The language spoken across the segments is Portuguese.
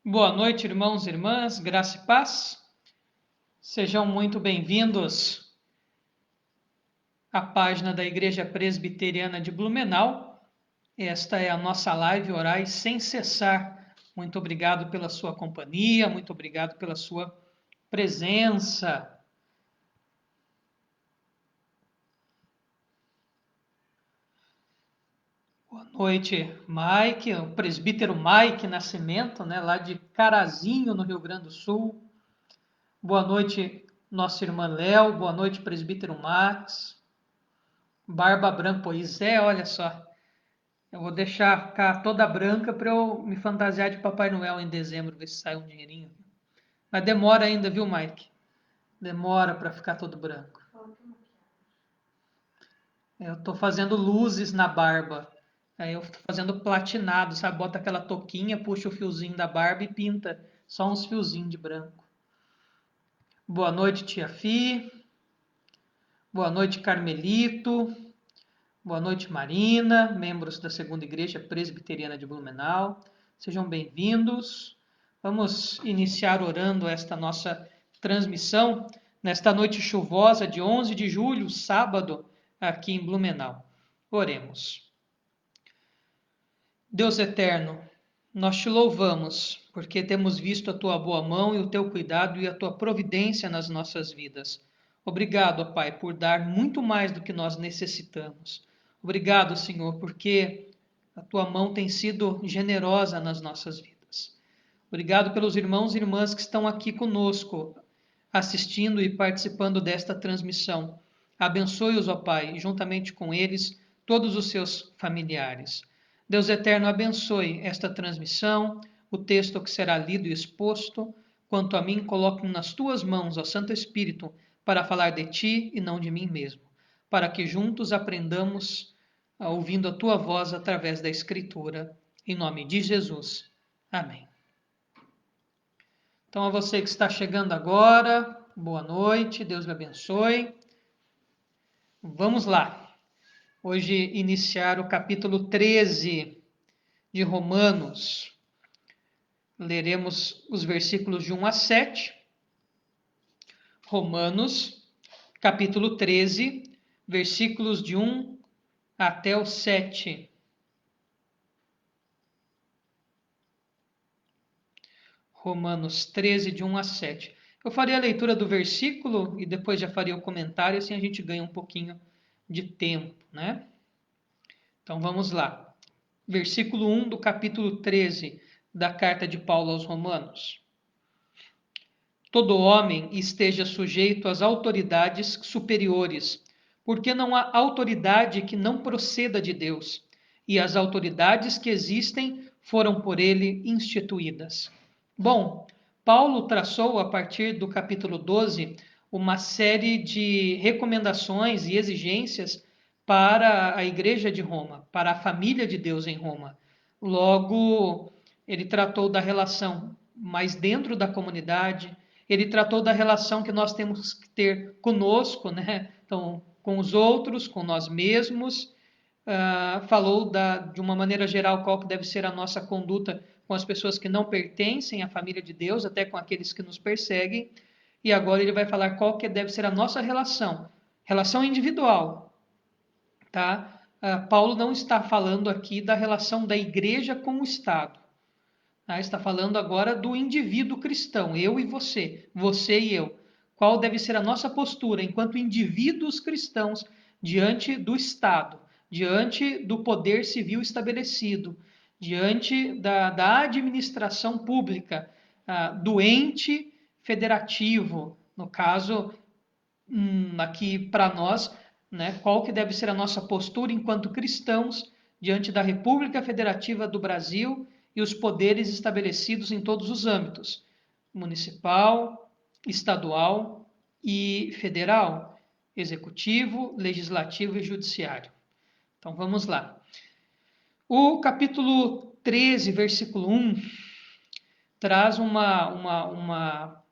Boa noite, irmãos e irmãs, graça e paz. Sejam muito bem-vindos à página da Igreja Presbiteriana de Blumenau. Esta é a nossa live Orai Sem Cessar. Muito obrigado pela sua companhia, muito obrigado pela sua presença. Boa noite, Mike, o presbítero Mike Nascimento, lá de Carazinho, no Rio Grande do Sul. Boa noite, nossa irmã Léo. Boa noite, presbítero Max. Barba branca, pois é, olha só. Eu vou deixar ficar toda branca para eu me fantasiar de Papai Noel em dezembro, ver se sai um dinheirinho. Mas demora ainda, viu, Mike? Demora para ficar todo branco. Eu estou fazendo luzes na barba. Aí eu estou fazendo platinado, sabe? Bota aquela touquinha, puxa o fiozinho da barba e pinta só uns fiozinhos de branco. Boa noite, tia Fi. Boa noite, Carmelito. Boa noite, Marina, membros da Segunda Igreja Presbiteriana de Blumenau. Sejam bem-vindos. Vamos iniciar orando esta nossa transmissão nesta noite chuvosa de 11 de julho, sábado, aqui em Blumenau. Oremos. Deus eterno, nós te louvamos porque temos visto a tua boa mão e o teu cuidado e a tua providência nas nossas vidas. Obrigado, Pai, por dar muito mais do que nós necessitamos. Obrigado, Senhor, porque a tua mão tem sido generosa nas nossas vidas. Obrigado pelos irmãos e irmãs que estão aqui conosco, assistindo e participando desta transmissão. Abençoe-os, ó Pai, juntamente com eles, todos os seus familiares. Deus eterno, abençoe esta transmissão, o texto que será lido e exposto. Quanto a mim, coloque nas tuas mãos, ó Santo Espírito, para falar de ti e não de mim mesmo, para que juntos aprendamos ouvindo a tua voz através da Escritura. Em nome de Jesus. Amém. Então, a você que está chegando agora, boa noite, Deus lhe abençoe. Vamos lá. Hoje iniciar o capítulo 13 de Romanos. Leremos os versículos de 1 a 7. Romanos, capítulo 13, versículos de 1 até o 7. Romanos 13, de 1 a 7. Eu farei a leitura do versículo e depois já faria o comentário, assim a gente ganha um pouquinho de tempo, né? Então vamos lá. Versículo 1 do capítulo 13 da carta de Paulo aos Romanos. Todo homem esteja sujeito às autoridades superiores, porque não há autoridade que não proceda de Deus, e as autoridades que existem foram por ele instituídas. Bom, Paulo traçou a partir do capítulo 12 uma série de recomendações e exigências para a igreja de Roma, para a família de Deus em Roma. Logo, ele tratou da relação mais dentro da comunidade, ele tratou da relação que nós temos que ter conosco, né? Então, com os outros, com nós mesmos, falou de uma maneira geral qual que deve ser a nossa conduta com as pessoas que não pertencem à família de Deus, até com aqueles que nos perseguem. E agora ele vai falar qual que deve ser a nossa relação individual, tá? Paulo não está falando aqui da relação da igreja com o Estado. Tá? Está falando agora do indivíduo cristão, eu e você e eu. Qual deve ser a nossa postura enquanto indivíduos cristãos diante do Estado, diante do poder civil estabelecido, diante da administração pública, do ente federativo, no caso, aqui para nós, né, qual que deve ser a nossa postura enquanto cristãos diante da República Federativa do Brasil e os poderes estabelecidos em todos os âmbitos, municipal, estadual e federal, executivo, legislativo e judiciário. Então vamos lá. O capítulo 13, versículo 1, traz uma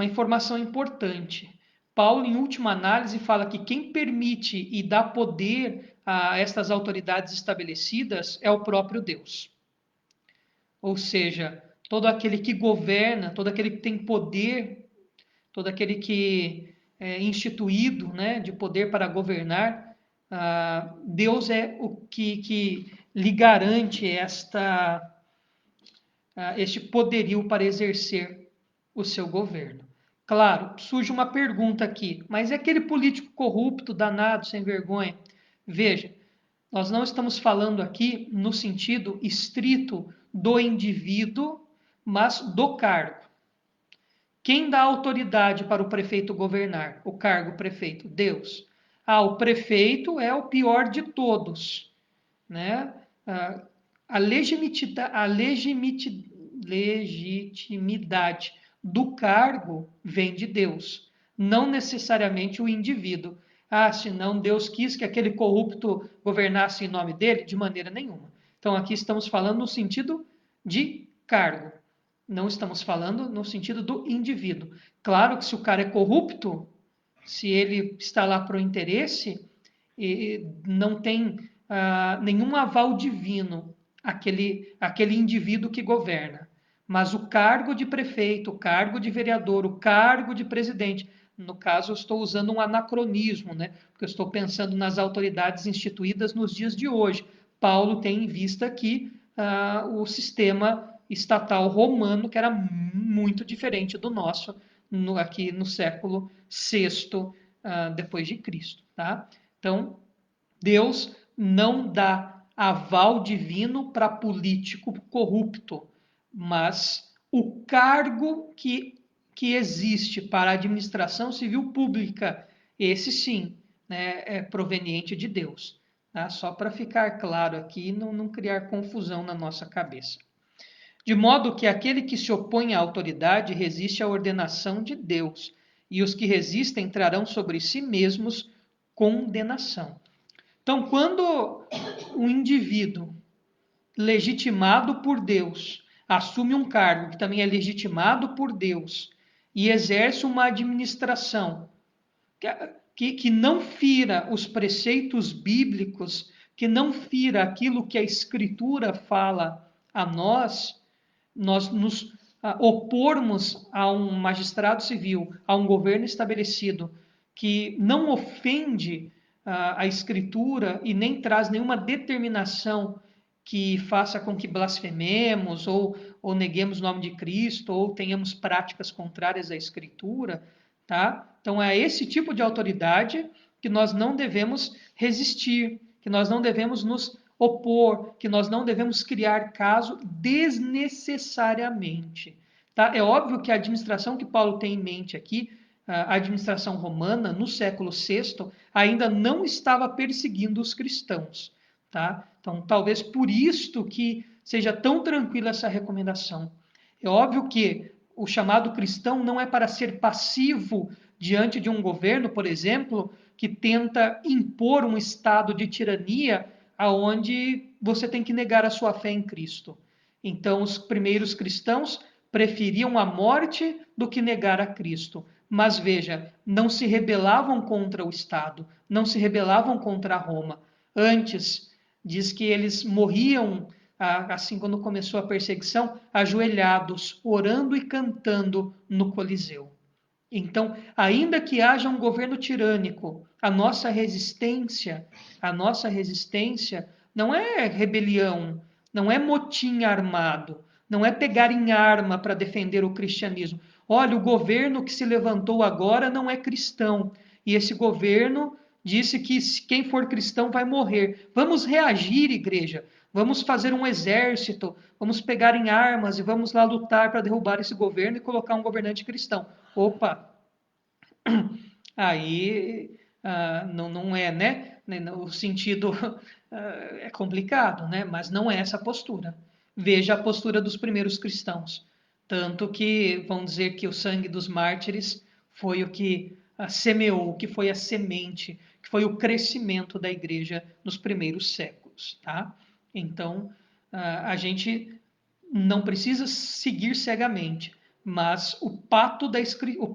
informação importante. Paulo, em última análise, fala que quem permite e dá poder a estas autoridades estabelecidas é o próprio Deus. Ou seja, todo aquele que governa, todo aquele que tem poder, todo aquele que é instituído, né, de poder para governar, Deus é o que lhe garante este poderio para exercer o seu governo. Claro, surge uma pergunta aqui, mas é aquele político corrupto, danado, sem vergonha? Veja, nós não estamos falando aqui no sentido estrito do indivíduo, mas do cargo. Quem dá autoridade para o prefeito governar? O cargo prefeito? Deus. O prefeito é o pior de todos, né? A legitimidade do cargo vem de Deus, não necessariamente o indivíduo. Senão Deus quis que aquele corrupto governasse em nome dele? De maneira nenhuma. Então aqui estamos falando no sentido de cargo, não estamos falando no sentido do indivíduo. Claro que se o cara é corrupto, se ele está lá para o interesse, e não tem nenhum aval divino aquele indivíduo que governa. Mas o cargo de prefeito, o cargo de vereador, o cargo de presidente, no caso eu estou usando um anacronismo, né? Porque eu estou pensando nas autoridades instituídas nos dias de hoje. Paulo tem em vista aqui o sistema estatal romano, que era muito diferente do nosso, aqui no século VI depois de Cristo. Tá? Então, Deus não dá aval divino para político corrupto, mas o cargo que existe para a administração civil pública, esse sim, né, é proveniente de Deus. Tá? Só para ficar claro aqui e não criar confusão na nossa cabeça. De modo que aquele que se opõe à autoridade resiste à ordenação de Deus, e os que resistem trarão sobre si mesmos condenação. Então, quando um indivíduo legitimado por Deus assume um cargo que também é legitimado por Deus e exerce uma administração que não fira os preceitos bíblicos, que não fira aquilo que a Escritura fala a nós nos opormos a um magistrado civil, a um governo estabelecido que não ofende a Escritura e nem traz nenhuma determinação que faça com que blasfememos ou neguemos o nome de Cristo ou tenhamos práticas contrárias à Escritura, tá? Então é esse tipo de autoridade que nós não devemos resistir, que nós não devemos nos opor, que nós não devemos criar caso desnecessariamente. Tá? É óbvio que a administração que Paulo tem em mente aqui, a administração romana, no século VI, ainda não estava perseguindo os cristãos. Tá? Então, talvez por isto que seja tão tranquila essa recomendação. É óbvio que o chamado cristão não é para ser passivo diante de um governo, por exemplo, que tenta impor um estado de tirania aonde você tem que negar a sua fé em Cristo. Então, os primeiros cristãos preferiam a morte do que negar a Cristo. Mas veja, não se rebelavam contra o Estado, não se rebelavam contra Roma. Antes, diz que eles morriam assim quando começou a perseguição, ajoelhados, orando e cantando no Coliseu. Então, ainda que haja um governo tirânico, a nossa resistência não é rebelião, não é motim armado, não é pegar em arma para defender o cristianismo. Olha, o governo que se levantou agora não é cristão, e esse governo disse que quem for cristão vai morrer. Vamos reagir, igreja. Vamos fazer um exército, vamos pegar em armas e vamos lá lutar para derrubar esse governo e colocar um governante cristão. Opa, aí não é, né? O sentido é complicado, né? Mas não é essa a postura. Veja a postura dos primeiros cristãos. Tanto que vão dizer que o sangue dos mártires foi o que semeou, que foi a semente, que foi o crescimento da igreja nos primeiros séculos, tá? Então, a gente não precisa seguir cegamente, mas o pacto da escritura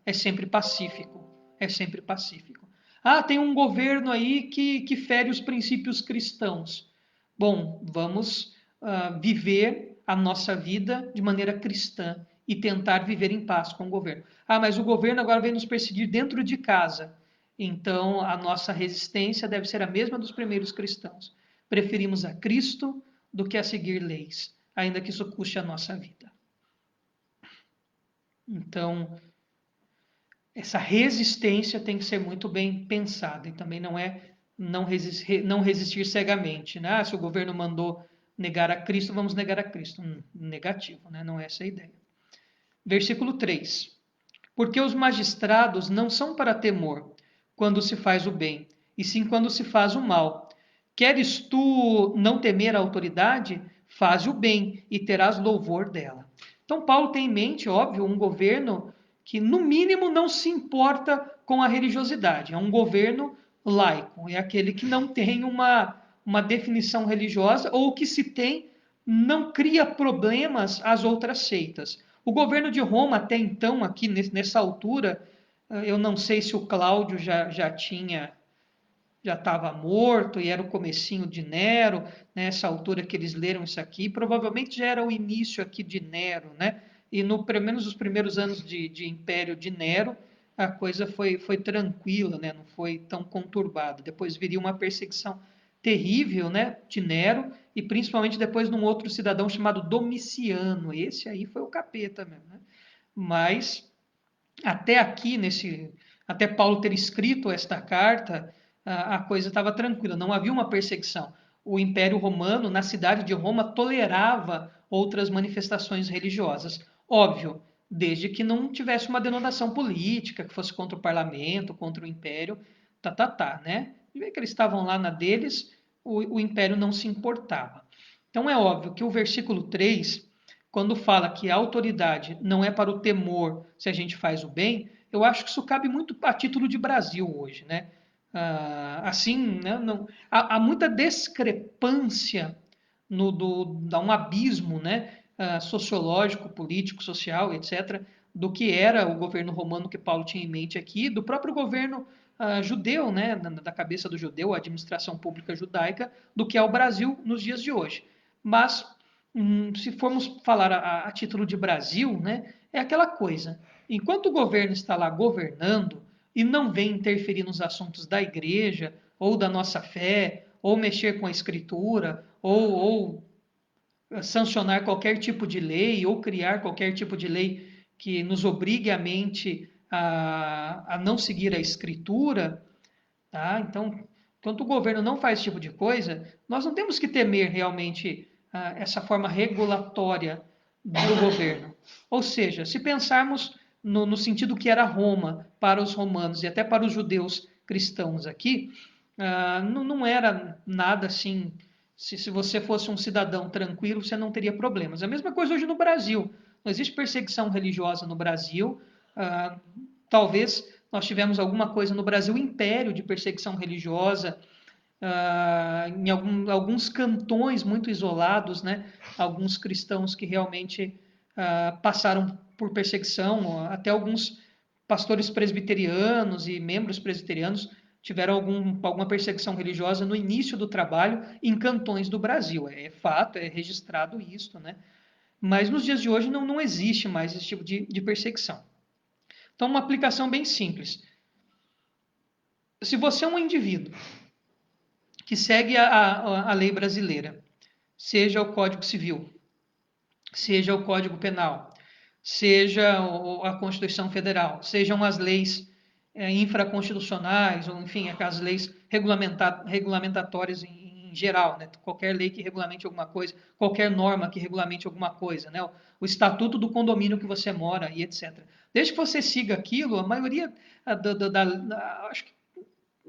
é sempre pacífico, é sempre pacífico. Ah, tem um governo aí que fere os princípios cristãos. Bom, vamos viver a nossa vida de maneira cristã e tentar viver em paz com o governo. Ah, mas o governo agora vem nos perseguir dentro de casa. Então, a nossa resistência deve ser a mesma dos primeiros cristãos. Preferimos a Cristo do que a seguir leis, ainda que isso custe a nossa vida. Então, essa resistência tem que ser muito bem pensada e também não é não resistir cegamente. Né? Ah, se o governo mandou negar a Cristo, vamos negar a Cristo. Negativo, né? Não é essa a ideia. Versículo 3. Porque os magistrados não são para temor quando se faz o bem, e sim quando se faz o mal. Queres tu não temer a autoridade? Faze o bem e terás louvor dela. Então, Paulo tem em mente, óbvio, um governo que, no mínimo, não se importa com a religiosidade. É um governo laico, é aquele que não tem uma definição religiosa ou que, se tem, não cria problemas às outras seitas. O governo de Roma, até então, aqui nessa altura, eu não sei se o Cláudio já estava morto e era o comecinho de Nero, nessa altura que eles leram isso aqui, provavelmente já era o início aqui de Nero, né? E pelo menos os primeiros anos de Império de Nero, a coisa foi tranquila, né? Não foi tão conturbada. Depois viria uma perseguição terrível, né, de Nero, e principalmente depois num outro cidadão chamado Domiciano. Esse aí foi o capeta mesmo, né? Mas até aqui, até Paulo ter escrito esta carta, a coisa estava tranquila, não havia uma perseguição. O Império Romano, na cidade de Roma, tolerava outras manifestações religiosas. Óbvio, desde que não tivesse uma denotação política, que fosse contra o parlamento, contra o império, né? E que eles estavam lá na deles, o império não se importava. Então é óbvio que o versículo 3, quando fala que a autoridade não é para o temor se a gente faz o bem, eu acho que isso cabe muito a título de Brasil hoje, né? Assim, né, há muita discrepância dá um abismo, né, sociológico, político, social, etc., do que era o governo romano que Paulo tinha em mente aqui, do próprio governo judeu, né, da cabeça do judeu, a administração pública judaica, do que é o Brasil nos dias de hoje. Mas, se formos falar a título de Brasil, né, é aquela coisa. Enquanto o governo está lá governando e não vem interferir nos assuntos da igreja ou da nossa fé, ou mexer com a escritura, ou sancionar qualquer tipo de lei, ou criar qualquer tipo de lei que nos obrigue a mente a não seguir a escritura, tá? Então, enquanto o governo não faz esse tipo de coisa, nós não temos que temer realmente essa forma regulatória do governo. Ou seja, se pensarmos no sentido que era Roma para os romanos e até para os judeus cristãos aqui, não era nada assim. Se você fosse um cidadão tranquilo, você não teria problemas. A mesma coisa hoje no Brasil. Não existe perseguição religiosa no Brasil. Talvez nós tivemos alguma coisa no Brasil, império de perseguição religiosa, em alguns cantões muito isolados, né? Alguns cristãos que realmente passaram por perseguição, até alguns pastores presbiterianos e membros presbiterianos tiveram alguma perseguição religiosa no início do trabalho em cantões do Brasil. É fato, é registrado isso, né? Mas nos dias de hoje não existe mais esse tipo de perseguição. Então, uma aplicação bem simples. Se você é um indivíduo que segue a lei brasileira, seja o Código Civil, seja o Código Penal, seja a Constituição Federal, sejam as leis infraconstitucionais, ou enfim, aquelas leis regulamentatórias em geral, né? Qualquer lei que regulamente alguma coisa, qualquer norma que regulamente alguma coisa, né? O estatuto do condomínio que você mora e etc. Desde que você siga aquilo, a maioria, acho que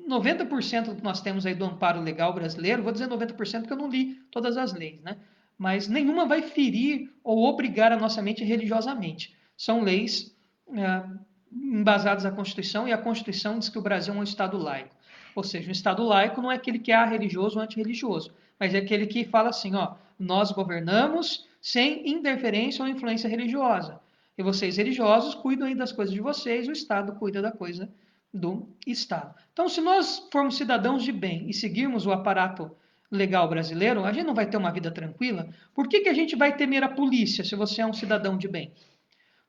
90% do que nós temos aí do amparo legal brasileiro, vou dizer 90% porque eu não li todas as leis, né? Mas nenhuma vai ferir ou obrigar a nossa mente religiosamente. São leis embasadas na Constituição, e a Constituição diz que o Brasil é um Estado laico. Ou seja, um Estado laico não é aquele que é religioso ou antirreligioso, mas é aquele que fala assim, ó, nós governamos sem interferência ou influência religiosa. E vocês religiosos cuidam aí das coisas de vocês, o Estado cuida da coisa do Estado. Então, se nós formos cidadãos de bem e seguirmos o aparato legal brasileiro, a gente não vai ter uma vida tranquila. Por que a gente vai temer a polícia se você é um cidadão de bem?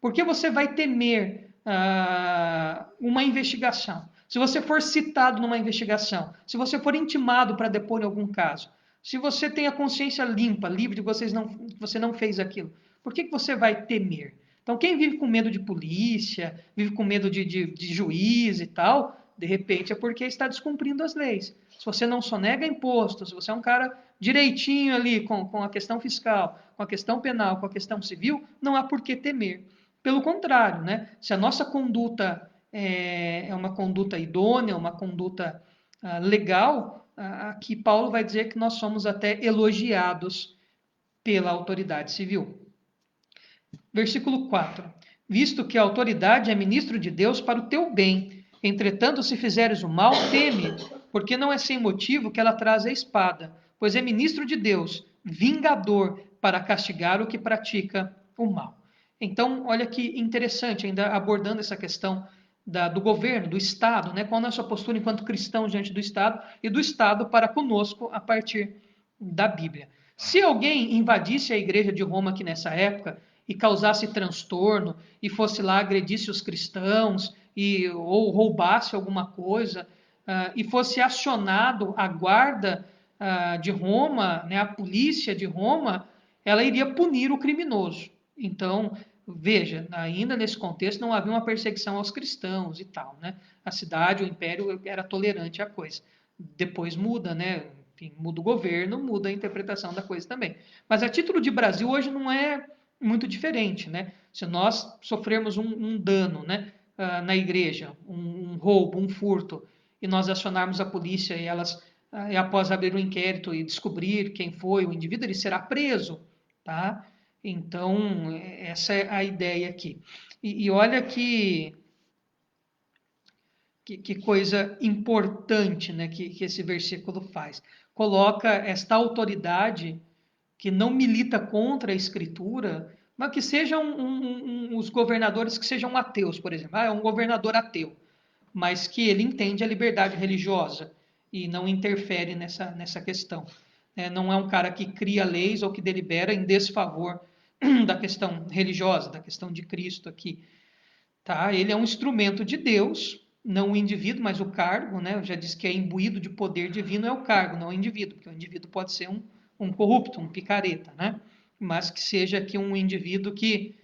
Por que você vai temer uma investigação? Se você for citado numa investigação, se você for intimado para depor em algum caso, se você tem a consciência limpa, livre de você não fez aquilo, por que você vai temer? Então, quem vive com medo de polícia, vive com medo de juiz e tal, de repente é porque está descumprindo as leis. Se você não sonega imposto, se você é um cara direitinho ali com a questão fiscal, com a questão penal, com a questão civil, não há por que temer. Pelo contrário, né? Se a nossa conduta é uma conduta idônea, uma conduta legal, aqui Paulo vai dizer que nós somos até elogiados pela autoridade civil. Versículo 4. Visto que a autoridade é ministro de Deus para o teu bem, entretanto, se fizeres o mal, teme, porque não é sem motivo que ela traz a espada, pois é ministro de Deus, vingador, para castigar o que pratica o mal. Então, olha que interessante, ainda abordando essa questão do governo, do Estado, né? Qual a nossa postura enquanto cristãos diante do Estado e do Estado para conosco a partir da Bíblia. Se alguém invadisse a igreja de Roma aqui nessa época e causasse transtorno e fosse lá agredisse os cristãos ou roubasse alguma coisa e fosse acionado a guarda de Roma, né, a polícia de Roma, ela iria punir o criminoso. Então, veja, ainda nesse contexto não havia uma perseguição aos cristãos e tal, né? A cidade, o império era tolerante à coisa. Depois muda, né? Enfim, muda o governo, muda a interpretação da coisa também. Mas a título de Brasil hoje não é muito diferente, né? Se nós sofrermos um dano, né, na igreja, um roubo, um furto, e nós acionarmos a polícia e após abrir um inquérito e descobrir quem foi o indivíduo, ele será preso, tá? Então, essa é a ideia aqui. E olha que coisa importante, né, que esse versículo faz. Coloca esta autoridade que não milita contra a Escritura, mas que sejam os governadores que sejam ateus, por exemplo. É um governador ateu, mas que ele entende a liberdade religiosa e não interfere nessa questão. Não é um cara que cria leis ou que delibera em desfavor da questão religiosa, da questão de Cristo aqui. Tá? Ele é um instrumento de Deus, não o indivíduo, mas o cargo. Né? Eu já disse que é imbuído de poder divino é o cargo, não o indivíduo, porque o indivíduo pode ser um corrupto, um picareta, né? Mas que seja aqui um indivíduo que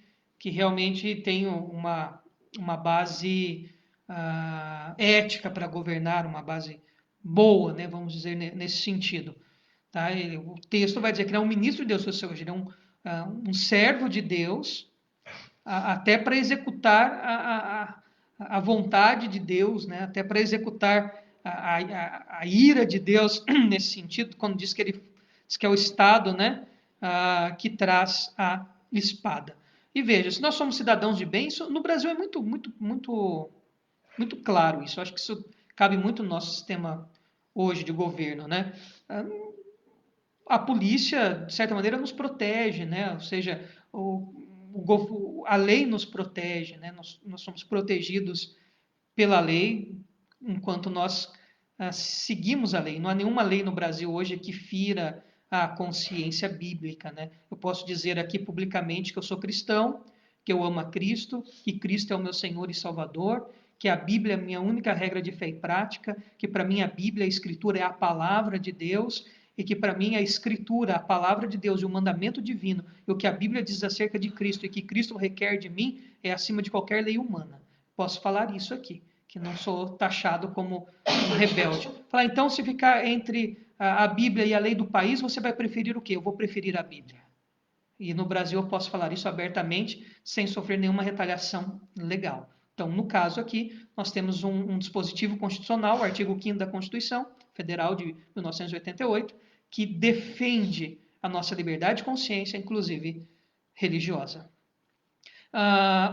realmente tem uma base ética para governar, uma base boa, né? Vamos dizer, nesse sentido. Tá? O texto vai dizer que ele é um ministro de Deus, ou seja, ele é um servo de Deus, até para executar a vontade de Deus, né? Até para executar a ira de Deus nesse sentido, quando diz que ele diz que é o Estado, né, que traz a espada. E veja, se nós somos cidadãos de bem, isso, no Brasil é muito claro isso. Eu acho que isso cabe muito no nosso sistema hoje de governo, né? A polícia, de certa maneira, nos protege, né? Ou seja, a lei nos protege, né? Nós somos protegidos pela lei enquanto nós seguimos a lei. Não há nenhuma lei no Brasil hoje que fira a consciência bíblica, né? Eu posso dizer aqui publicamente que eu sou cristão, que eu amo a Cristo, que Cristo é o meu Senhor e Salvador, que a Bíblia é a minha única regra de fé e prática, que para mim a Bíblia, a Escritura é a palavra de Deus, e que para mim a Escritura, a palavra de Deus e o mandamento divino, e o que a Bíblia diz acerca de Cristo e que Cristo requer de mim, é acima de qualquer lei humana. Posso falar isso aqui, que não sou taxado como um rebelde. Falar, então, se ficar entre a Bíblia e a lei do país, você vai preferir o quê? Eu vou preferir a Bíblia. E no Brasil eu posso falar isso abertamente, sem sofrer nenhuma retaliação legal. Então, no caso aqui, nós temos um dispositivo constitucional, o artigo 5º da Constituição Federal de 1988, que defende a nossa liberdade de consciência, inclusive religiosa.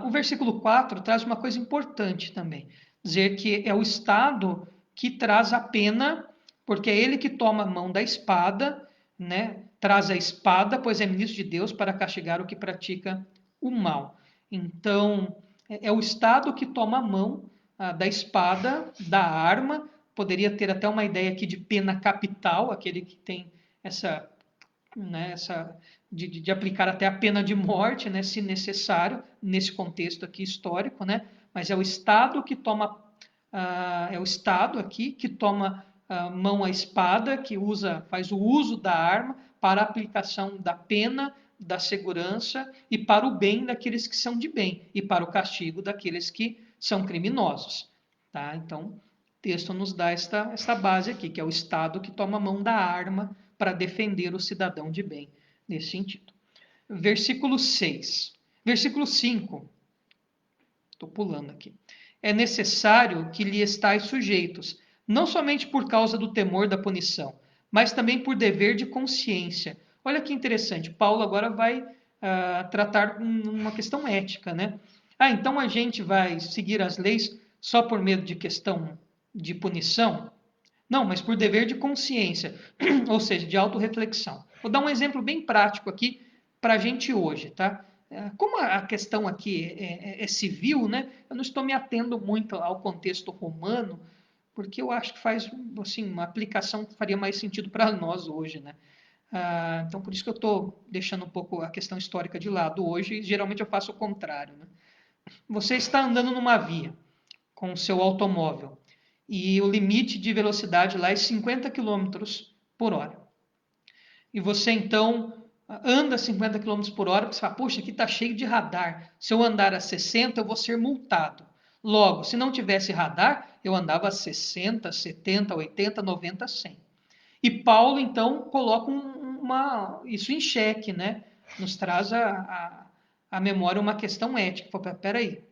O versículo 4 traz uma coisa importante também, dizer que é o Estado que traz a pena, porque é ele que toma a mão da espada, né? Traz a espada, pois é ministro de Deus para castigar o que pratica o mal. Então, é o Estado que toma a mão da espada, da arma, poderia ter até uma ideia aqui de pena capital, aquele que tem essa, né, de aplicar até a pena de morte, né, se necessário, nesse contexto aqui histórico, né, mas é o Estado que toma, é o Estado aqui que toma mão à espada, que faz o uso da arma para a aplicação da pena, da segurança e para o bem daqueles que são de bem e para o castigo daqueles que são criminosos. Tá? Então, o texto nos dá esta base aqui, que é o Estado que toma mão da arma para defender o cidadão de bem, nesse sentido. Versículo 6. Versículo 5. Estou pulando aqui. É necessário que lhe estais sujeitos, não somente por causa do temor da punição, mas também por dever de consciência. Olha que interessante, Paulo agora vai tratar uma questão ética, né? Então a gente vai seguir as leis só por medo de questão de punição? Não, mas por dever de consciência, ou seja, de autorreflexão. Vou dar um exemplo bem prático aqui para a gente hoje, tá? Como a questão aqui é civil, né? Eu não estou me atendo muito ao contexto romano, porque eu acho que faz assim, uma aplicação que faria mais sentido para nós hoje, né? Então, por isso que eu estou deixando um pouco a questão histórica de lado hoje, e geralmente eu faço o contrário, né? Você está andando numa via com o seu automóvel e o limite de velocidade lá é 50 km por hora. E você então anda 50 km por hora, porque você fala, poxa, aqui está cheio de radar. Se eu andar a 60, eu vou ser multado. Logo, se não tivesse radar, eu andava a 60, 70, 80, 90, 100. E Paulo, então, coloca isso em xeque, né? Nos traz a memória uma questão ética. Peraí,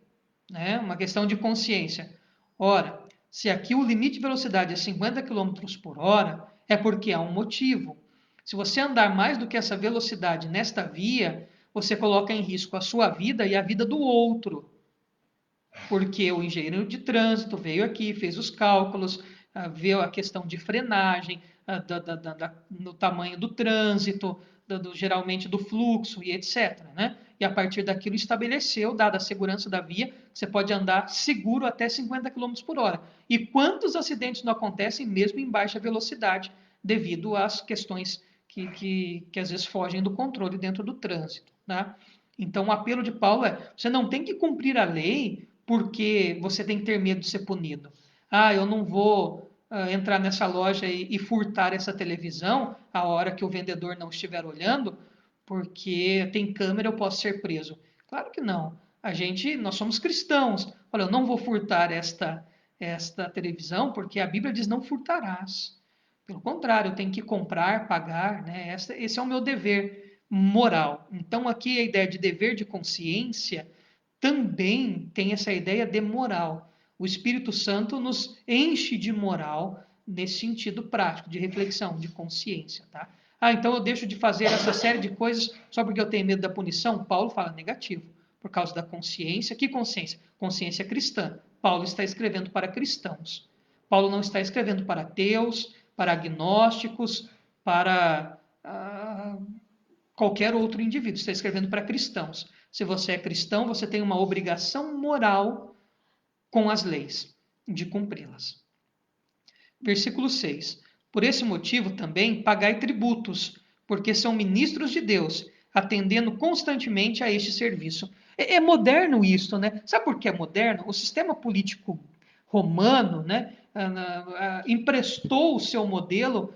né? Uma questão de consciência. Ora, se aqui o limite de velocidade é 50 km por hora, é porque há um motivo. Se você andar mais do que essa velocidade nesta via, você coloca em risco a sua vida e a vida do outro. Porque o engenheiro de trânsito veio aqui, fez os cálculos, viu a questão de frenagem, no tamanho do trânsito, geralmente do fluxo e etc. Né? E a partir daquilo estabeleceu, dada a segurança da via, que você pode andar seguro até 50 km por hora. E quantos acidentes não acontecem mesmo em baixa velocidade, devido às questões que às vezes fogem do controle dentro do trânsito. Né? Então, o apelo de Paulo é: você não tem que cumprir a lei porque você tem que ter medo de ser punido. Eu não vou entrar nessa loja e furtar essa televisão a hora que o vendedor não estiver olhando, porque tem câmera, eu posso ser preso. Claro que não. Nós somos cristãos. Olha, eu não vou furtar esta televisão porque a Bíblia diz não furtarás. Pelo contrário, eu tenho que comprar, pagar, né? Esse é o meu dever moral. Então, aqui a ideia de dever de consciência também tem essa ideia de moral. O Espírito Santo nos enche de moral nesse sentido prático, de reflexão, de consciência, tá? Então eu deixo de fazer essa série de coisas só porque eu tenho medo da punição? Paulo fala negativo, por causa da consciência. Que consciência? Consciência cristã. Paulo está escrevendo para cristãos. Paulo não está escrevendo para ateus, para agnósticos, para qualquer outro indivíduo. Está escrevendo para cristãos. Se você é cristão, você tem uma obrigação moral com as leis, de cumpri-las. Versículo 6. Por esse motivo também pagai tributos, porque são ministros de Deus, atendendo constantemente a este serviço. É moderno isso, né? Sabe por que é moderno? O sistema político romano, né, emprestou o seu modelo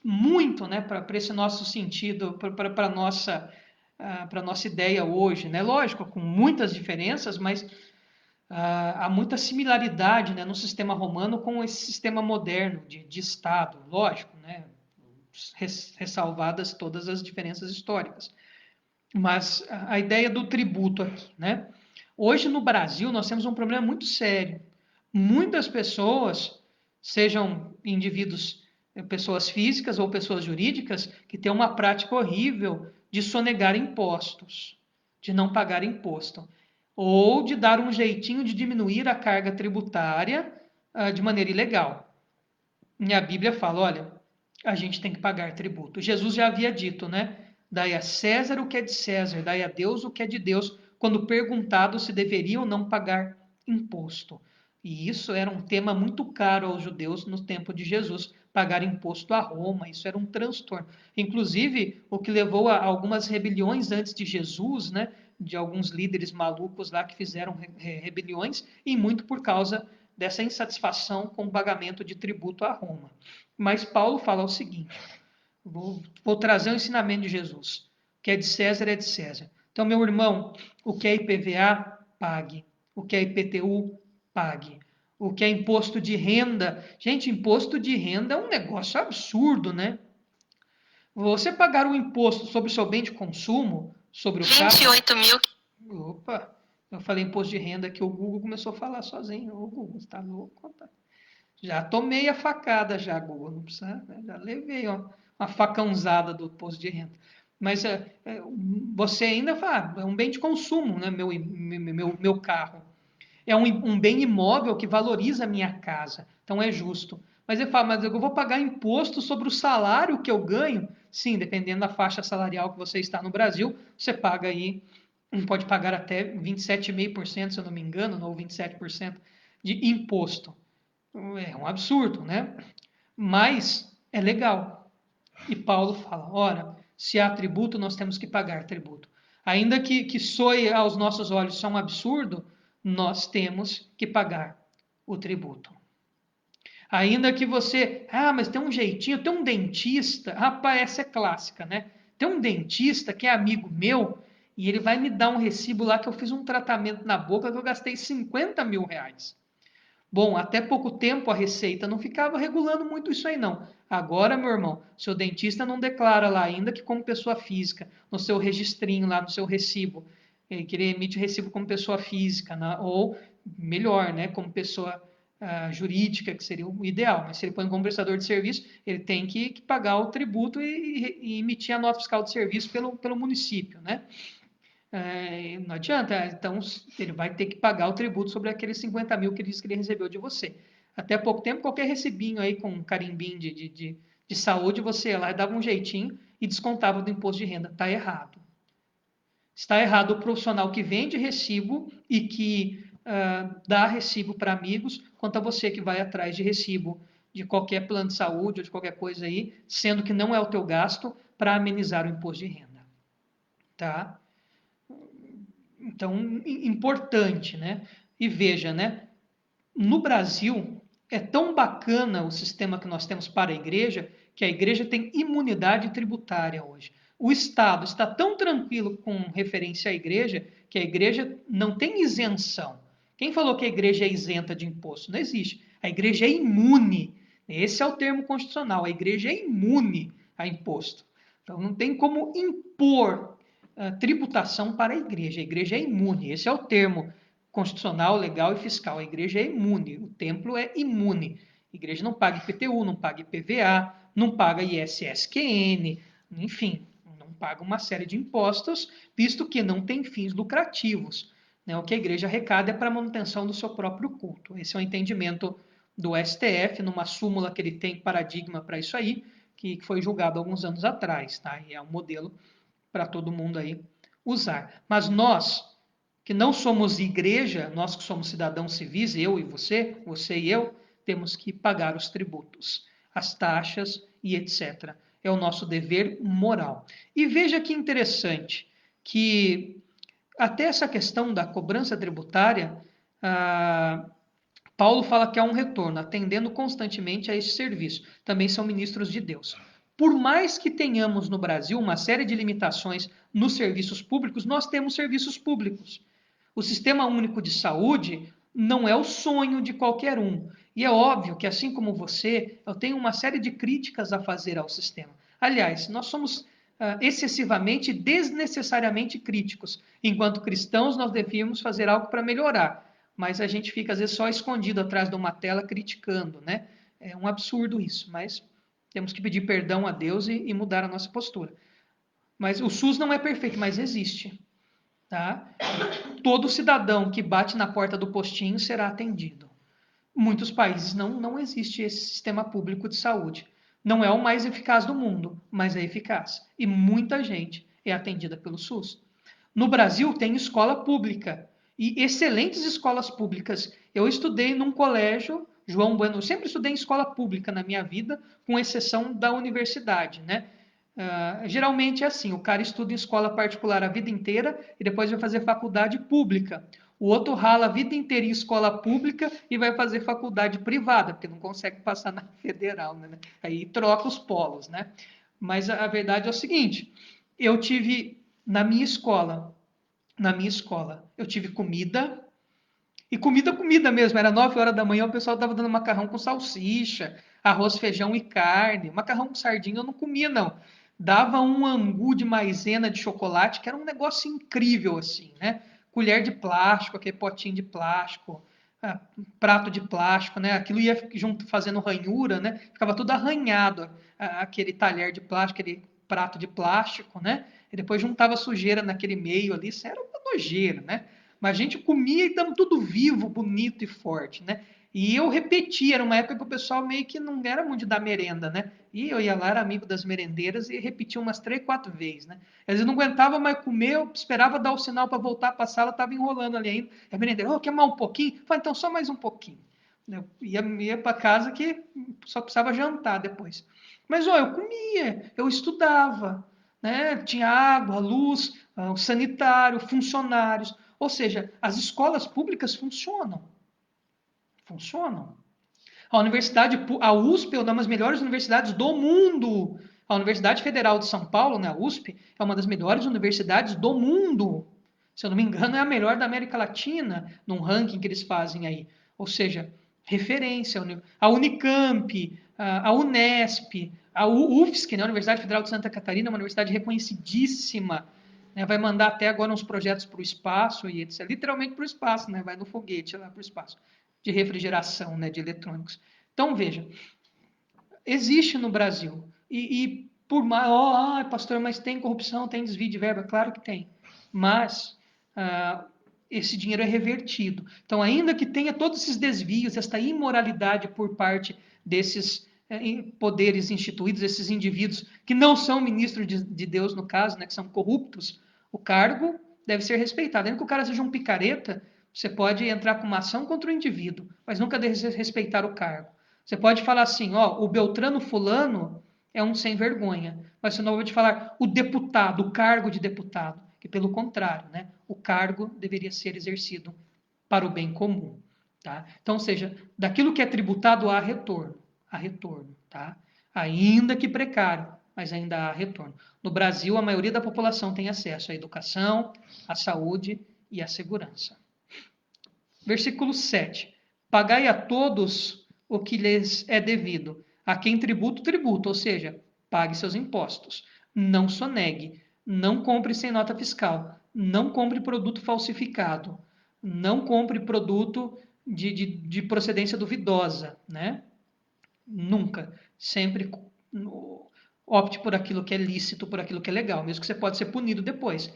muito, né, para esse nosso sentido, para a nossa ideia hoje, né? Lógico, com muitas diferenças, mas há muita similaridade, né, no sistema romano com esse sistema moderno de Estado, lógico, né, ressalvadas todas as diferenças históricas. Mas a ideia do tributo aqui, né? Hoje no Brasil nós temos um problema muito sério. Muitas pessoas, sejam indivíduos, pessoas físicas ou pessoas jurídicas, que têm uma prática horrível de sonegar impostos, de não pagar imposto, ou de dar um jeitinho de diminuir a carga tributária de maneira ilegal. E a Bíblia fala, olha, a gente tem que pagar tributo. Jesus já havia dito, né? Dai a César o que é de César, dai a Deus o que é de Deus, quando perguntado se deveria ou não pagar imposto. E isso era um tema muito caro aos judeus no tempo de Jesus, pagar imposto a Roma, isso era um transtorno. Inclusive, o que levou a algumas rebeliões antes de Jesus, né? De alguns líderes malucos lá que fizeram rebeliões, e muito por causa dessa insatisfação com o pagamento de tributo a Roma. Mas Paulo fala o seguinte, vou trazer o ensinamento de Jesus, o que é de César é de César. Então, meu irmão, o que é IPVA, pague. O que é IPTU, pague. O que é imposto de renda, gente, imposto de renda é um negócio absurdo, né? Você pagar o imposto sobre o seu bem de consumo, sobre o carro... 28 mil. Opa, eu falei imposto de renda que o Google começou a falar sozinho. Ô, Google, você tá louco? Tá? Já tomei a facada já, Google, não precisa, né? Já levei uma facãozada do imposto de renda. Mas você ainda fala, é um bem de consumo, né? Meu carro. É um bem imóvel que valoriza a minha casa. Então é justo. Mas ele fala, mas eu vou pagar imposto sobre o salário que eu ganho? Sim, dependendo da faixa salarial que você está no Brasil, você paga aí, pode pagar até 27,5%, se eu não me engano, ou 27% de imposto. É um absurdo, né? Mas é legal. E Paulo fala, ora, se há tributo, nós temos que pagar tributo. Ainda que soe aos nossos olhos isso é um absurdo, nós temos que pagar o tributo. Ainda que você, mas tem um jeitinho, tem um dentista, rapaz, essa é clássica, né? Tem um dentista que é amigo meu e ele vai me dar um recibo lá que eu fiz um tratamento na boca que eu gastei 50 mil reais. Bom, até pouco tempo a Receita não ficava regulando muito isso aí, não. Agora, meu irmão, seu dentista não declara lá, ainda que como pessoa física, no seu registrinho lá, no seu recibo, que ele emite o recibo como pessoa física, né? Ou melhor, né, como pessoa jurídica, que seria o ideal. Mas se ele põe como prestador de serviço, ele tem que pagar o tributo e emitir a nota fiscal de serviço pelo município, né? Não adianta, então ele vai ter que pagar o tributo sobre aqueles 50 mil que ele disse que ele recebeu de você. Até pouco tempo, qualquer recibinho aí com um carimbinho de saúde, você ia lá e dava um jeitinho e descontava do imposto de renda. Está errado. Está errado o profissional que vende recibo e que dá recibo para amigos, quanto a você que vai atrás de recibo de qualquer plano de saúde ou de qualquer coisa aí, sendo que não é o teu gasto para amenizar o imposto de renda. Tá? Então, importante, né? E veja, né? No Brasil, é tão bacana o sistema que nós temos para a igreja, que a igreja tem imunidade tributária hoje. O Estado está tão tranquilo com referência à igreja, que a igreja não tem isenção. Quem falou que a igreja é isenta de imposto? Não existe. A igreja é imune. Esse é o termo constitucional. A igreja é imune a imposto. Então, não tem como impor tributação para a igreja. A igreja é imune. Esse é o termo constitucional, legal e fiscal. A igreja é imune. O templo é imune. A igreja não paga IPTU, não paga IPVA, não paga ISSQN, enfim, não paga uma série de impostos, visto que não tem fins lucrativos. Né? O que a igreja arrecada é para a manutenção do seu próprio culto. Esse é o entendimento do STF, numa súmula que ele tem paradigma para isso aí, que foi julgado alguns anos atrás. Tá? E é um modelo para todo mundo aí usar. Mas nós, que não somos igreja, nós que somos cidadãos civis, eu e você e eu, temos que pagar os tributos, as taxas e etc. É o nosso dever moral. E veja que interessante que até essa questão da cobrança tributária, Paulo fala que há um retorno, atendendo constantemente a esse serviço. Também são ministros de Deus. Por mais que tenhamos no Brasil uma série de limitações nos serviços públicos, nós temos serviços públicos. O Sistema Único de Saúde não é o sonho de qualquer um. E é óbvio que, assim como você, eu tenho uma série de críticas a fazer ao sistema. Aliás, nós somos excessivamente, desnecessariamente críticos. Enquanto cristãos, nós devíamos fazer algo para melhorar. Mas a gente fica, às vezes, só escondido atrás de uma tela criticando, né? É um absurdo isso, mas temos que pedir perdão a Deus e mudar a nossa postura. Mas o SUS não é perfeito, mas existe. Tá? Todo cidadão que bate na porta do postinho será atendido. Muitos países não existe esse sistema público de saúde. Não é o mais eficaz do mundo, mas é eficaz. E muita gente é atendida pelo SUS. No Brasil tem escola pública e excelentes escolas públicas. Eu estudei num colégio, João Bueno, eu sempre estudei em escola pública na minha vida, com exceção da universidade, né? Geralmente é assim, o cara estuda em escola particular a vida inteira e depois vai fazer faculdade pública. O outro rala a vida inteira em escola pública e vai fazer faculdade privada, porque não consegue passar na federal, né? Aí troca os polos, né? Mas a verdade é o seguinte, eu tive na minha escola, eu tive comida, e comida mesmo, era 9 horas da manhã, o pessoal estava dando macarrão com salsicha, arroz, feijão e carne. Macarrão com sardinha eu não comia, não. Dava um angu de maisena de chocolate, que era um negócio incrível, assim, né? Colher de plástico, aquele potinho de plástico, prato de plástico, né? Aquilo ia junto fazendo ranhura, né? Ficava tudo arranhado, aquele talher de plástico, aquele prato de plástico, né? E depois juntava sujeira naquele meio ali, isso era uma nojeira, né? Mas a gente comia e estava tudo vivo, bonito e forte, né? E eu repetia, era uma época que o pessoal meio que não era muito da merenda, né? E eu ia lá, era amigo das merendeiras e repetia umas 3, 4 vezes, né? Às vezes não aguentava mais comer, eu esperava dar o sinal para voltar para a sala, estava enrolando ali ainda. A merendeira, oh, quer mais um pouquinho? Falei, então só mais um pouquinho. Eu ia para casa que só precisava jantar depois. Mas, ó, eu comia, eu estudava, né? Tinha água, luz, o sanitário, funcionários. Ou seja, as escolas públicas funcionam. Funcionam. A USP é uma das melhores universidades do mundo. A Universidade Federal de São Paulo, né, a USP, é uma das melhores universidades do mundo. Se eu não me engano, é a melhor da América Latina, num ranking que eles fazem aí. Ou seja, referência. A Unicamp, a Unesp, a UFSC, né, a Universidade Federal de Santa Catarina, é uma universidade reconhecidíssima, né, vai mandar até agora uns projetos para o espaço e etc. Literalmente para o espaço, né, vai no foguete lá para o espaço, de refrigeração, né, de eletrônicos. Então, veja, existe no Brasil. E por mais, pastor, mas tem corrupção, tem desvio de verba? Claro que tem. Mas esse dinheiro é revertido. Então, ainda que tenha todos esses desvios, esta imoralidade por parte desses poderes instituídos, esses indivíduos que não são ministros de Deus, no caso, né, que são corruptos, o cargo deve ser respeitado. Ainda que o cara seja um picareta, você pode entrar com uma ação contra o indivíduo, mas nunca deve respeitar o cargo. Você pode falar assim, ó, o Beltrano fulano é um sem vergonha, mas você não pode falar o deputado, o cargo de deputado, que pelo contrário, né, o cargo deveria ser exercido para o bem comum. Tá? Então, ou seja, daquilo que é tributado há retorno, tá? Ainda que precário, mas ainda há retorno. No Brasil, a maioria da população tem acesso à educação, à saúde e à segurança. Versículo 7. Pagai a todos o que lhes é devido. A quem tributo, tributo, ou seja, pague seus impostos. Não sonegue. Não compre sem nota fiscal. Não compre produto falsificado. Não compre produto de procedência duvidosa, né? Nunca. Sempre opte por aquilo que é lícito, por aquilo que é legal, mesmo que você pode ser punido depois.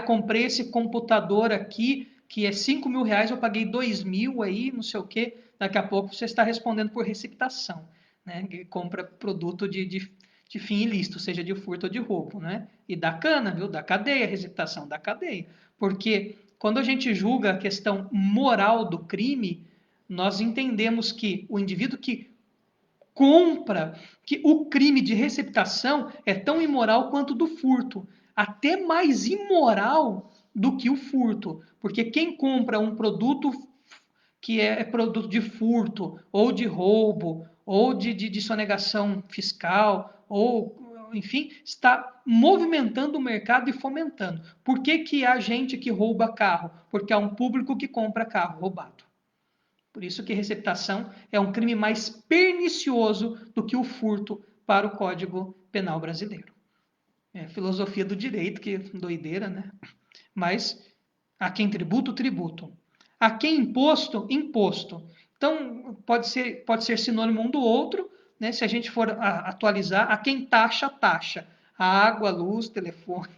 Comprei esse computador aqui que é 5 mil reais, eu paguei 2 mil aí, não sei o quê. Daqui a pouco você está respondendo por receptação, né? Que compra produto de fim ilícito, seja de furto ou de roubo, né? E dá cana, viu? Da cadeia, receptação da cadeia. Porque quando a gente julga a questão moral do crime, nós entendemos que o indivíduo que compra, que o crime de receptação é tão imoral quanto o do furto, até mais imoral do que o furto, porque quem compra um produto que é produto de furto, ou de roubo, ou de sonegação fiscal, ou, enfim, está movimentando o mercado e fomentando. Por que, que há gente que rouba carro? Porque há um público que compra carro roubado. Por isso que receptação é um crime mais pernicioso do que o furto para o Código Penal brasileiro. É filosofia do direito, que doideira, né? Mas a quem tributo, tributo. A quem imposto, imposto. Então, pode ser sinônimo um do outro, né? Se a gente for atualizar, a quem taxa, taxa. A água, a luz, telefone.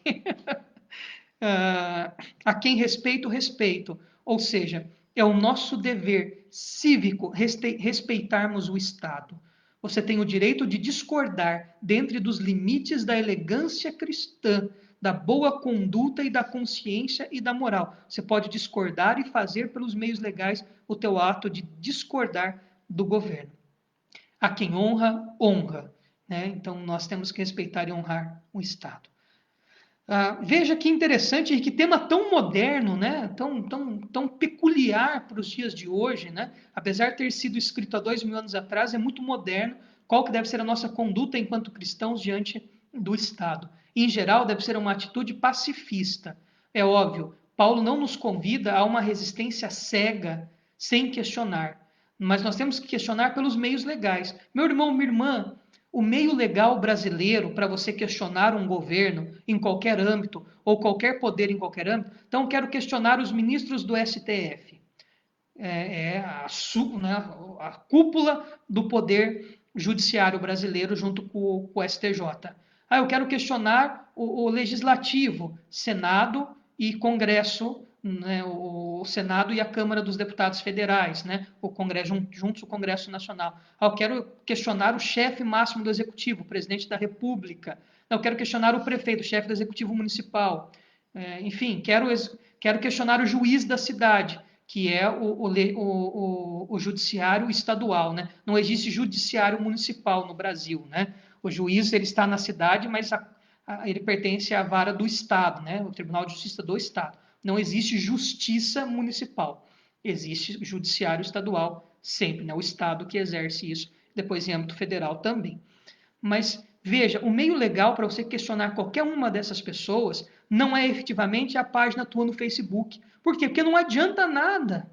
A quem respeito, respeito. Ou seja, é o nosso dever cívico respeitarmos o Estado. Você tem o direito de discordar dentro dos limites da elegância cristã, da boa conduta e da consciência e da moral. Você pode discordar e fazer pelos meios legais o teu ato de discordar do governo. A quem honra, honra. Né? Então, nós temos que respeitar e honrar o Estado. Veja que interessante e que tema tão moderno, né? tão peculiar para os dias de hoje, né? Apesar de ter sido escrito há 2000 anos atrás, é muito moderno. Qual que deve ser a nossa conduta enquanto cristãos diante do Estado? Em geral, deve ser uma atitude pacifista. É óbvio, Paulo não nos convida a uma resistência cega, sem questionar. Mas nós temos que questionar pelos meios legais. Meu irmão, minha irmã, o meio legal brasileiro para você questionar um governo em qualquer âmbito ou qualquer poder em qualquer âmbito. Então, quero questionar os ministros do STF. Né, a cúpula do poder judiciário brasileiro junto com o STJ. Eu quero questionar o legislativo, Senado e Congresso, né, o Senado e a Câmara dos Deputados Federais, né, o Congresso juntos o Congresso Nacional. Eu quero questionar o chefe máximo do Executivo, o presidente da República. Eu quero questionar o prefeito, o chefe do Executivo Municipal. Enfim, quero questionar o juiz da cidade, que é o judiciário estadual. Né? Não existe judiciário municipal no Brasil. Né? O juiz ele está na cidade, mas ele pertence à vara do Estado, né? O Tribunal de Justiça do Estado. Não existe justiça municipal. Existe judiciário estadual sempre, né? O Estado que exerce isso, depois em âmbito federal também. Mas veja, o meio legal para você questionar qualquer uma dessas pessoas não é efetivamente a página tua no Facebook. Por quê? Porque não adianta nada.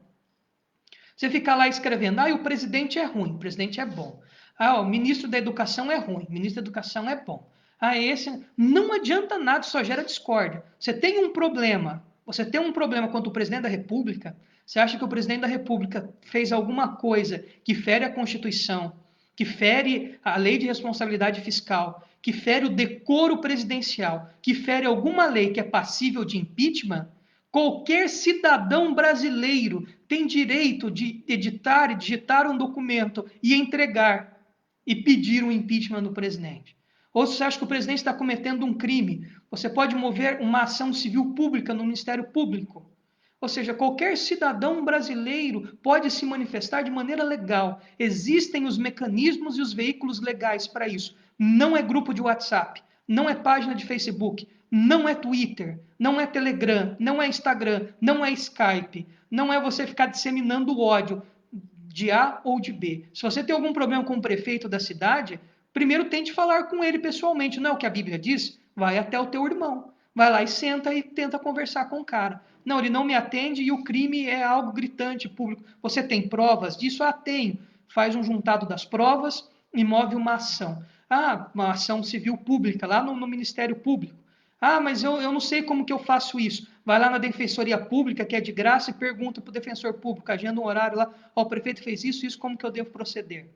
Você ficar lá escrevendo, o presidente é ruim, o presidente é bom. O ministro da Educação é ruim, o ministro da Educação é bom. Esse não adianta nada, só gera discórdia. Você tem um problema contra o presidente da República, você acha que o presidente da República fez alguma coisa que fere a Constituição, que fere a lei de responsabilidade fiscal, que fere o decoro presidencial, que fere alguma lei que é passível de impeachment, qualquer cidadão brasileiro tem direito de editar e digitar um documento e entregar e pedir um impeachment do presidente. Ou se você acha que o presidente está cometendo um crime, você pode mover uma ação civil pública no Ministério Público. Ou seja, qualquer cidadão brasileiro pode se manifestar de maneira legal. Existem os mecanismos e os veículos legais para isso. Não é grupo de WhatsApp, não é página de Facebook, não é Twitter, não é Telegram, não é Instagram, não é Skype, não é você ficar disseminando o ódio de A ou de B. Se você tem algum problema com o prefeito da cidade, primeiro tente falar com ele pessoalmente. Não é o que a Bíblia diz? Vai até o teu irmão. Vai lá e senta e tenta conversar com o cara. Não, ele não me atende e o crime é algo gritante, público. Você tem provas disso? Tenho. Faz um juntado das provas e move uma ação. Uma ação civil pública, lá no Ministério Público. Mas eu não sei como que eu faço isso. Vai lá na Defensoria Pública, que é de graça, e pergunta para o defensor público, agenda um horário lá, o prefeito fez isso, como que eu devo proceder?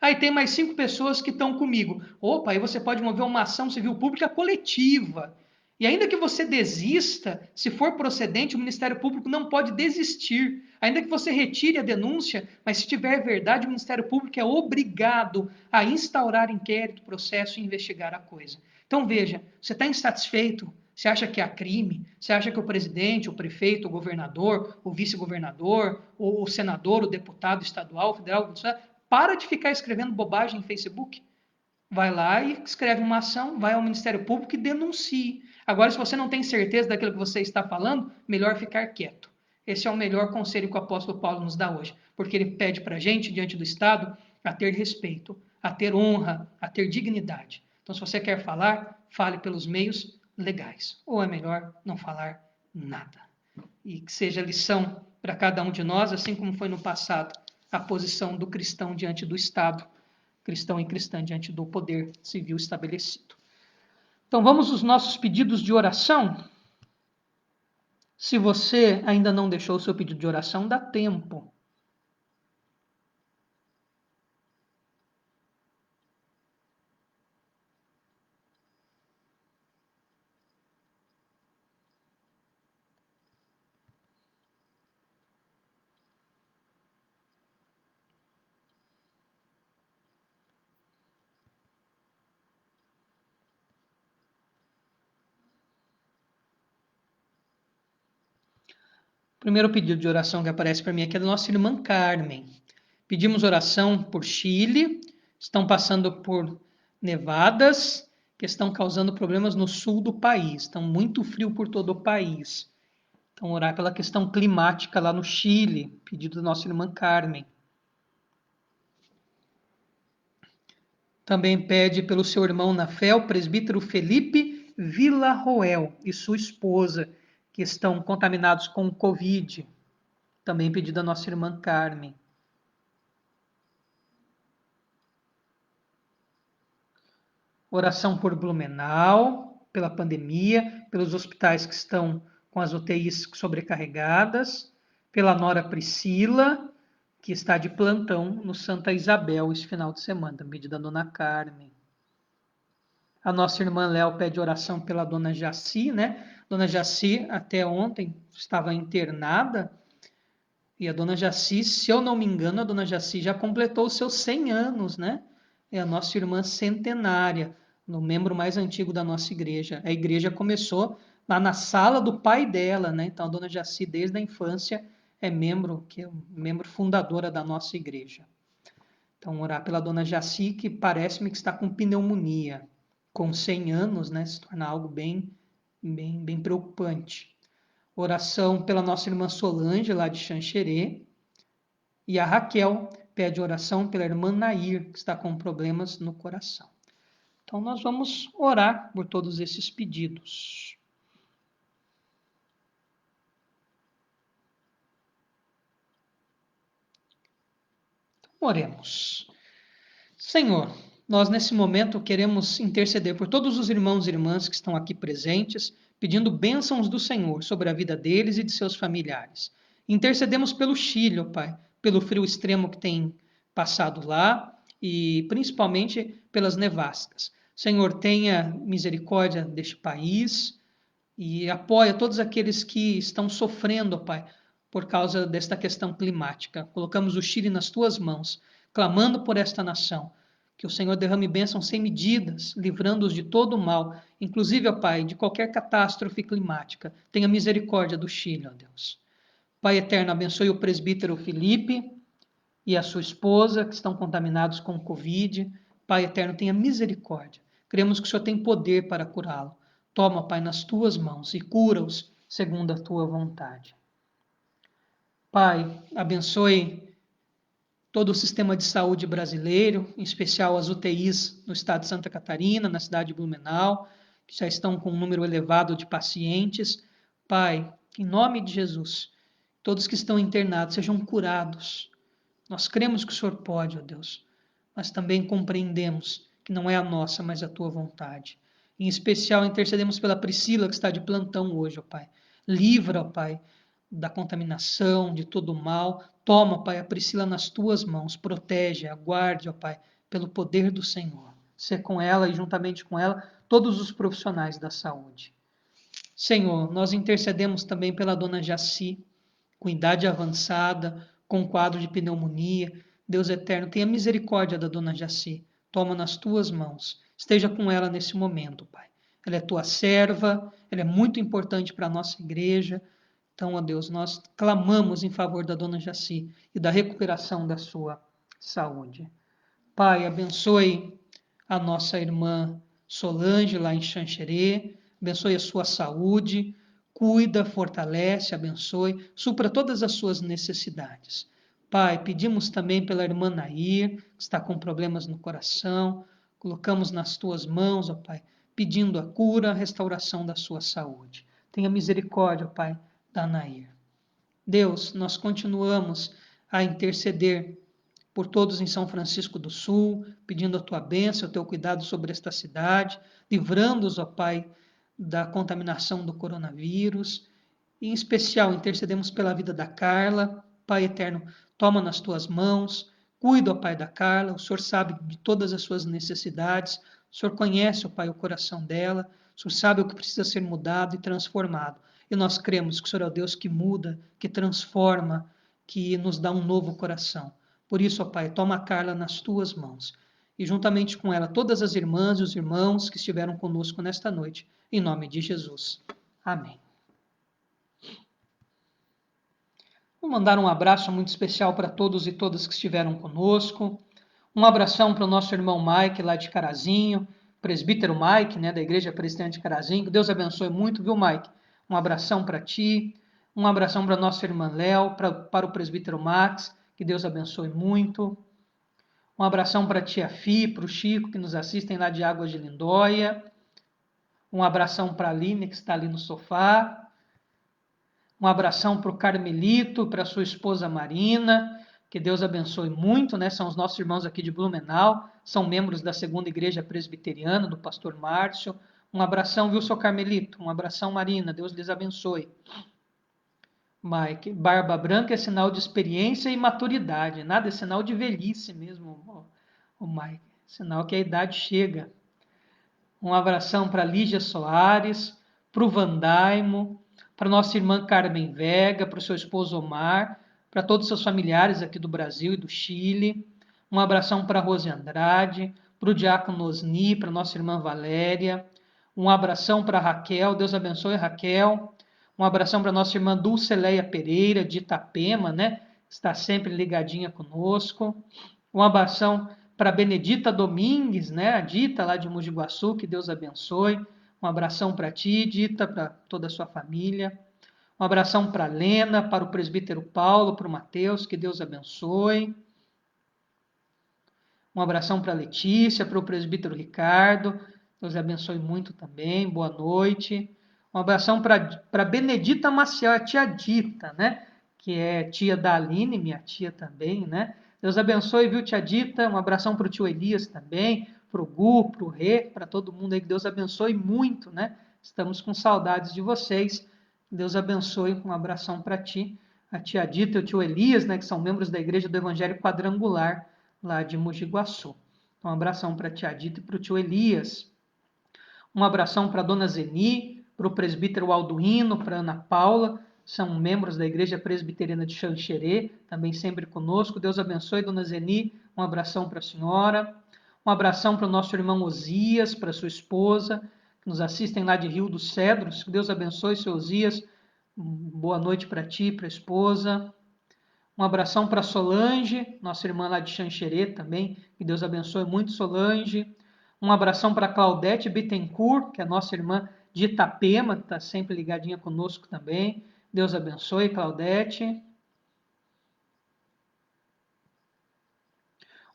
Aí tem mais 5 pessoas que estão comigo. Aí você pode mover uma ação civil pública coletiva. E ainda que você desista, se for procedente, o Ministério Público não pode desistir. Ainda que você retire a denúncia, mas se tiver verdade, o Ministério Público é obrigado a instaurar inquérito, processo e investigar a coisa. Então veja, você está insatisfeito? Você acha que há crime? Você acha que o presidente, o prefeito, o governador, o vice-governador, o senador, o deputado estadual, federal, para de ficar escrevendo bobagem em Facebook. Vai lá e escreve uma ação, vai ao Ministério Público e denuncie. Agora, se você não tem certeza daquilo que você está falando, melhor ficar quieto. Esse é o melhor conselho que o apóstolo Paulo nos dá hoje, porque ele pede para a gente, diante do Estado, a ter respeito, a ter honra, a ter dignidade. Então, se você quer falar, fale pelos meios legais. Ou é melhor não falar nada. E que seja lição para cada um de nós, assim como foi no passado, a posição do cristão diante do Estado, cristão e cristã diante do poder civil estabelecido. Então vamos aos nossos pedidos de oração. Se você ainda não deixou o seu pedido de oração, dá tempo. O primeiro pedido de oração que aparece para mim aqui é da nossa irmã Carmen. Pedimos oração por Chile, estão passando por nevadas que estão causando problemas no sul do país. Estão muito frio por todo o país. Então, orar pela questão climática lá no Chile, pedido da nossa irmã Carmen. Também pede pelo seu irmão na fé, o presbítero Felipe Villarroel e sua esposa, que estão contaminados com o Covid. Também pedido da nossa irmã Carmen. Oração por Blumenau, pela pandemia, pelos hospitais que estão com as UTIs sobrecarregadas, pela nora Priscila, que está de plantão no Santa Isabel esse final de semana, também da dona Carmen. A nossa irmã Léo pede oração pela dona Jaci, né? Dona Jaci, até ontem, estava internada. E a dona Jaci, se eu não me engano, a dona Jaci já completou os seus 100 anos, né? É a nossa irmã centenária, no membro mais antigo da nossa igreja. A igreja começou lá na sala do pai dela, né? Então a dona Jaci, desde a infância, é membro fundadora da nossa igreja. Então, orar pela dona Jaci, que parece-me que está com pneumonia. Com 100 anos, né? Se torna algo bem preocupante. Oração pela nossa irmã Solange, lá de Xanxerê. E a Raquel pede oração pela irmã Nair, que está com problemas no coração. Então, nós vamos orar por todos esses pedidos. Então, oremos. Senhor, nós nesse momento queremos interceder por todos os irmãos e irmãs que estão aqui presentes, pedindo bênçãos do Senhor sobre a vida deles e de seus familiares. Intercedemos pelo Chile, ó Pai, pelo frio extremo que tem passado lá e principalmente pelas nevascas. Senhor, tenha misericórdia deste país e apoia todos aqueles que estão sofrendo, ó Pai, por causa desta questão climática. Colocamos o Chile nas tuas mãos, clamando por esta nação. Que o Senhor derrame bênçãos sem medidas, livrando-os de todo o mal, inclusive, ó Pai, de qualquer catástrofe climática. Tenha misericórdia do Chile, ó Deus. Pai eterno, abençoe o presbítero Felipe e a sua esposa, que estão contaminados com o Covid. Pai eterno, tenha misericórdia. Cremos que o Senhor tem poder para curá-lo. Toma, Pai, nas tuas mãos e cura-os segundo a tua vontade. Pai, abençoe todo o sistema de saúde brasileiro, em especial as UTIs no estado de Santa Catarina, na cidade de Blumenau, que já estão com um número elevado de pacientes. Pai, em nome de Jesus, todos que estão internados sejam curados. Nós cremos que o Senhor pode, ó Deus, mas também compreendemos que não é a nossa, mas a tua vontade. Em especial, intercedemos pela Priscila, que está de plantão hoje, ó Pai. Livra, ó Pai, da contaminação, de todo o mal. Toma, Pai, a Priscila nas tuas mãos, protege, aguarde, ó Pai, pelo poder do Senhor. Ser com ela e juntamente com ela todos os profissionais da saúde. Senhor, nós intercedemos também pela dona Jaci, com idade avançada, com quadro de pneumonia. Deus eterno, tenha misericórdia da dona Jaci. Toma nas tuas mãos. Esteja com ela nesse momento, Pai. ela é tua serva, ela é muito importante para a nossa igreja. Então, ó Deus, nós clamamos em favor da dona Jaci e da recuperação da sua saúde. Pai, abençoe a nossa irmã Solange lá em Xanxerê, abençoe a sua saúde, cuida, fortalece, abençoe, supra todas as suas necessidades. Pai, pedimos também pela irmã Nair, que está com problemas no coração, colocamos nas tuas mãos, ó Pai, pedindo a cura, a restauração da sua saúde. Tenha misericórdia, ó Pai, da Nair. Deus, nós continuamos a interceder por todos em São Francisco do Sul, pedindo a tua bênção, o teu cuidado sobre esta cidade, livrando-os, ó Pai, da contaminação do coronavírus. E, em especial, intercedemos pela vida da Carla. Pai eterno, toma nas tuas mãos, cuida, ó Pai, da Carla. O Senhor sabe de todas as suas necessidades. O Senhor conhece, ó Pai, o coração dela. O Senhor sabe o que precisa ser mudado e transformado. E nós cremos que o Senhor é o Deus que muda, que transforma, que nos dá um novo coração. Por isso, ó Pai, toma a Carla nas tuas mãos. E juntamente com ela, todas as irmãs e os irmãos que estiveram conosco nesta noite. Em nome de Jesus. Amém. Vou mandar um abraço muito especial para todos e todas que estiveram conosco. Um abração para o nosso irmão Mike, lá de Carazinho, presbítero Mike, né, da Igreja Presbiteriana de Carazinho. Que Deus abençoe muito, viu, Mike? Um abração para ti. Um abração para a nossa irmã Léo, para o presbítero Max. Que Deus abençoe muito. Um abração para a tia Fi, para o Chico, que nos assistem lá de Águas de Lindóia. Um abração para a Aline, que está ali no sofá. Um abração para o Carmelito, para a sua esposa Marina. Que Deus abençoe muito, né? São os nossos irmãos aqui de Blumenau. São membros da Segunda Igreja Presbiteriana, do pastor Márcio. Um abração, viu, seu Carmelito? Um abração, Marina. Deus lhes abençoe. Mike, barba branca é sinal de experiência e maturidade. Nada é sinal de velhice mesmo, o Mike. Sinal que a idade chega. Um abração para Lígia Soares, para o Vandaimo, para nossa irmã Carmen Vega, para o seu esposo Omar, para todos os seus familiares aqui do Brasil e do Chile. Um abração para Rose Andrade, para o diácono Osni, para nossa irmã Valéria. Um abração para Raquel, Deus abençoe Raquel. Um abração para nossa irmã Dulceleia Pereira, de Itapema, né? Está sempre ligadinha conosco. Um abração para Benedita Domingues, né? A Dita lá de Mogi Guaçu, que Deus abençoe. Um abração para ti, Dita, para toda a sua família. Um abração para Lena, para o presbítero Paulo, para o Mateus, que Deus abençoe. Um abração para Letícia, para o presbítero Ricardo. Deus abençoe muito também. Boa noite. Um abração para Benedita Maciel, a tia Dita, né? Que é tia da Aline, minha tia também, né? Deus abençoe, viu, tia Dita? Um abração para o tio Elias também, para o Gu, para o Rê, para todo mundo aí, que Deus abençoe muito, né? Estamos com saudades de vocês. Deus abençoe, um abração para ti, a tia Dita e o tio Elias, né? Que são membros da Igreja do Evangelho Quadrangular, lá de Mogi Guaçu. Então, um abração para a tia Dita e para o tio Elias. Um abração para a dona Zeni, para o presbítero Alduino, para a Ana Paula, são membros da Igreja Presbiteriana de Xanxerê, também sempre conosco. Deus abençoe, dona Zeni, um abração para a senhora. Um abração para o nosso irmão Osias, para a sua esposa, que nos assistem lá de Rio dos Cedros. Que Deus abençoe, seu Osias. Boa noite para ti, para a esposa. Um abração para Solange, nossa irmã lá de Xanxerê também. Que Deus abençoe muito, Solange. Um abração para Claudete Bittencourt, que é nossa irmã de Itapema, que está sempre ligadinha conosco também. Deus abençoe, Claudete.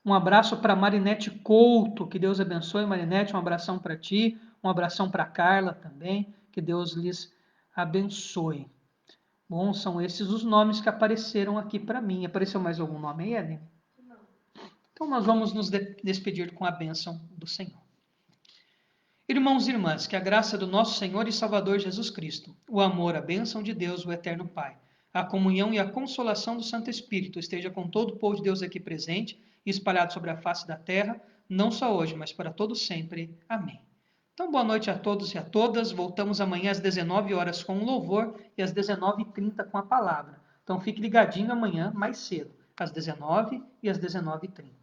Um abraço para Marinete Couto, que Deus abençoe, Marinete. Um abração para ti, um abração para Carla também, que Deus lhes abençoe. Bom, são esses os nomes que apareceram aqui para mim. Apareceu mais algum nome aí, Ellen? Não. Então nós vamos nos despedir com a bênção do Senhor. Irmãos e irmãs, que a graça do nosso Senhor e Salvador Jesus Cristo, o amor, a bênção de Deus, o eterno Pai, a comunhão e a consolação do Santo Espírito esteja com todo o povo de Deus aqui presente e espalhado sobre a face da terra, não só hoje, mas para todo sempre. Amém. Então, boa noite a todos e a todas. Voltamos amanhã às 19 horas com o louvor e às 19h30 com a palavra. Então, fique ligadinho amanhã mais cedo, às 19 e às 19h30.